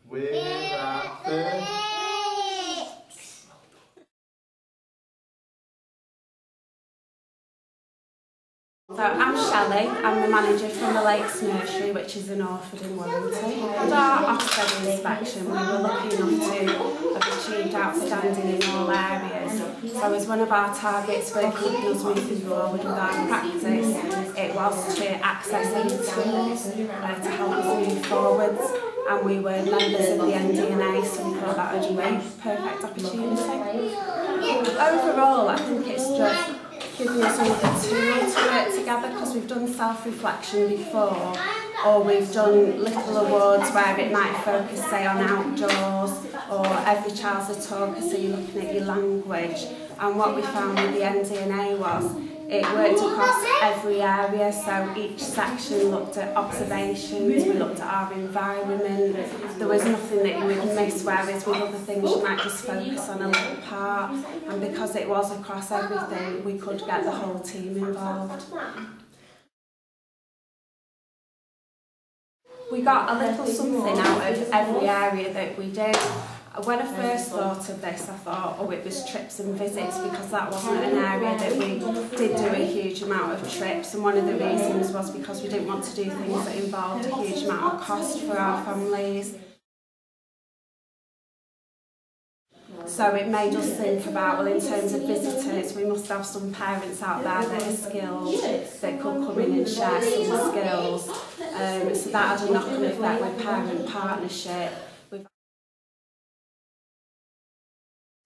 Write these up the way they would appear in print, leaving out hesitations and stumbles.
We're at the... So I'm Shelley, I'm the manager from the Lakes Nursery, which is in Orford in Warrington. With our Ofsted inspection, we were lucky enough to have achieved outstanding in all areas. So as one of our targets for keeping us moving forward with our practice, it was to access any tools to help us move forwards. And we were members of the NDNA, so we thought that would be a perfect opportunity. Overall, I think it's just giving us another tool to work together, because we've done self-reflection before, or we've done little awards where it might focus, say, on outdoors, or every child's a talker, so you're looking at your language. And what we found with the NDNA was it worked across every area, so each section looked at observations, we looked at our environment, there was nothing that you would miss, whereas with other things you might just focus on a little part, and because it was across everything, we could get the whole team involved. We got a little something out of every area that we did. When I first thought of this, I thought, oh, it was trips and visits, because that wasn't an area that we did do a huge amount of trips, and one of the reasons was because we didn't want to do things that involved a huge amount of cost for our families. So it made us think about, well, in terms of visitors, we must have some parents out there that are skilled, that could come in and share some skills. So that had a knock-on effect with parent partnership.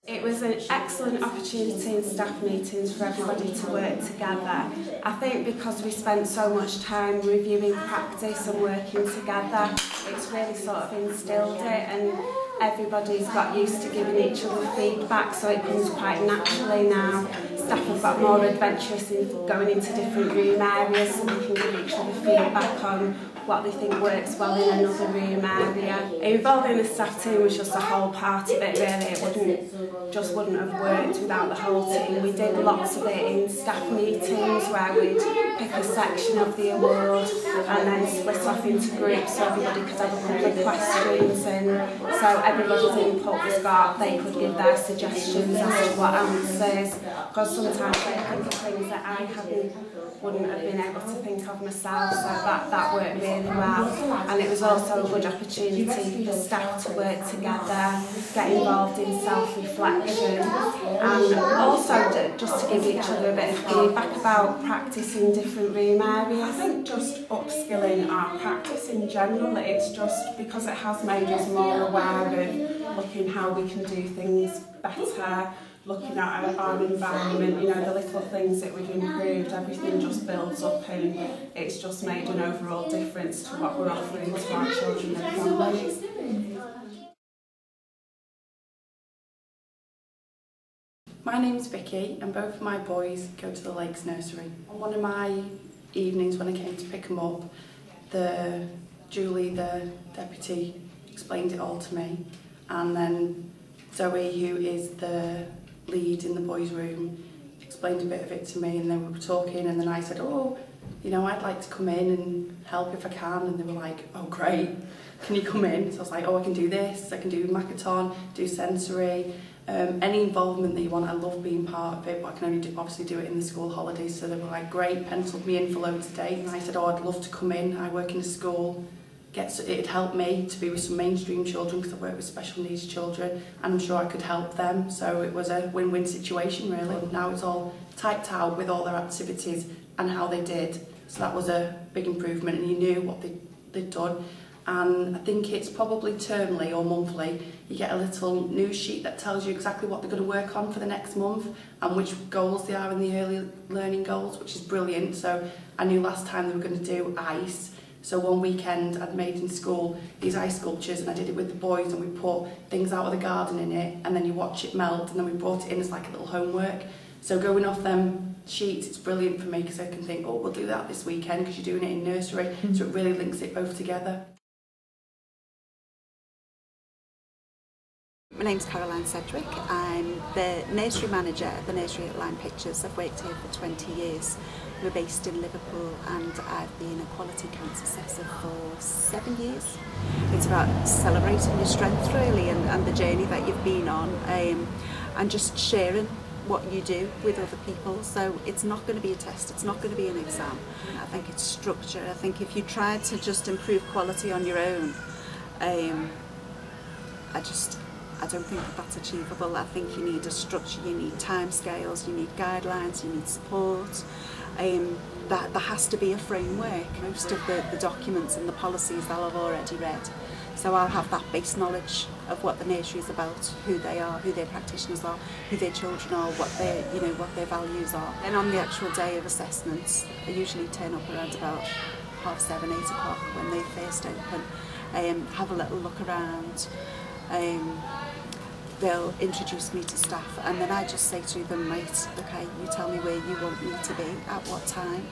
It was an excellent opportunity in staff meetings for everybody to work together. I think because we spent so much time reviewing practice and working together, it's really sort of instilled it, and everybody's got used to giving each other feedback, so it comes quite naturally now. Staff have got more adventurous in going into different room areas, so they can give each other feedback on what they think works well in another room area. Involving the staff team was just a whole part of it, really. It wouldn't have worked without the whole team. We did lots of it in staff meetings where we'd pick a section of the award and then split off into groups so everybody could have a couple of questions, and so everybody's input was got, they could give their suggestions as to what answers, because sometimes they think of things that I wouldn't have been able to think of myself, so that worked really well. And it was also a good opportunity for staff to work together, get involved in self-reflection, and also just to give each other a bit of feedback about practice in different room areas. I think just upskilling our practice in general, it's just because it has made us more aware of looking how we can do things better, looking at our environment, you know, the little things that we've improved, everything just builds up, and it's just made an overall difference to what we're offering to our children and families. My name's Vicky, and both of my boys go to the Lakes Nursery. On one of my evenings when I came to pick them up, Julie, the deputy, explained it all to me, and then Zoe, who is the lead in the boys' room, explained a bit of it to me, and then we were talking, and then I said, oh, you know, I'd like to come in and help if I can, and they were like, oh great, can you come in? So I was like, oh, I can do this, I can do Macathon, do sensory, any involvement that you want. I love being part of it, but I can only obviously do it in the school holidays. So they were like, great, penciled me in for loads of dates, and I said, oh, I'd love to come in, I work in a school, it'd help me to be with some mainstream children because I work with special needs children, and I'm sure I could help them, so it was a win-win situation really. Now it's all typed out with all their activities and how they did, so that was a big improvement, and you knew what they'd done. And I think it's probably termly or monthly, you get a little news sheet that tells you exactly what they're going to work on for the next month and which goals they are in the early learning goals, which is brilliant. So I knew last time they were going to do ice. So one weekend I'd made in school these ice sculptures, and I did it with the boys, and we put things out of the garden in it, and then you watch it melt, and then we brought it in as like a little homework. So going off them sheets, it's brilliant for me because I can think, oh, we'll do that this weekend because you're doing it in nursery. So it really links it both together. My name's Caroline Sedgwick. I'm the nursery manager at the nursery at Line Pictures. I've worked here for 20 years. We're based in Liverpool and I've been a quality counts assessor for 7 years. It's about celebrating your strength really and the journey that you've been on and just sharing what you do with other people. So it's not going to be a test, it's not going to be an exam. I think it's structure. I think if you try to just improve quality on your own, I don't think that's achievable. I think you need a structure, you need timescales, you need guidelines, you need support. There has to be a framework. Most of the documents and the policies I'll have already read. So I'll have that base knowledge of what the nursery is about, who they are, who their practitioners are, who their children are, what their values are. And on the actual day of assessments, I usually turn up around about 7:30, 8 o'clock when they first open. Have a little look around. They'll introduce me to staff and then I just say to them, right, okay, you tell me where you want me to be, at what time,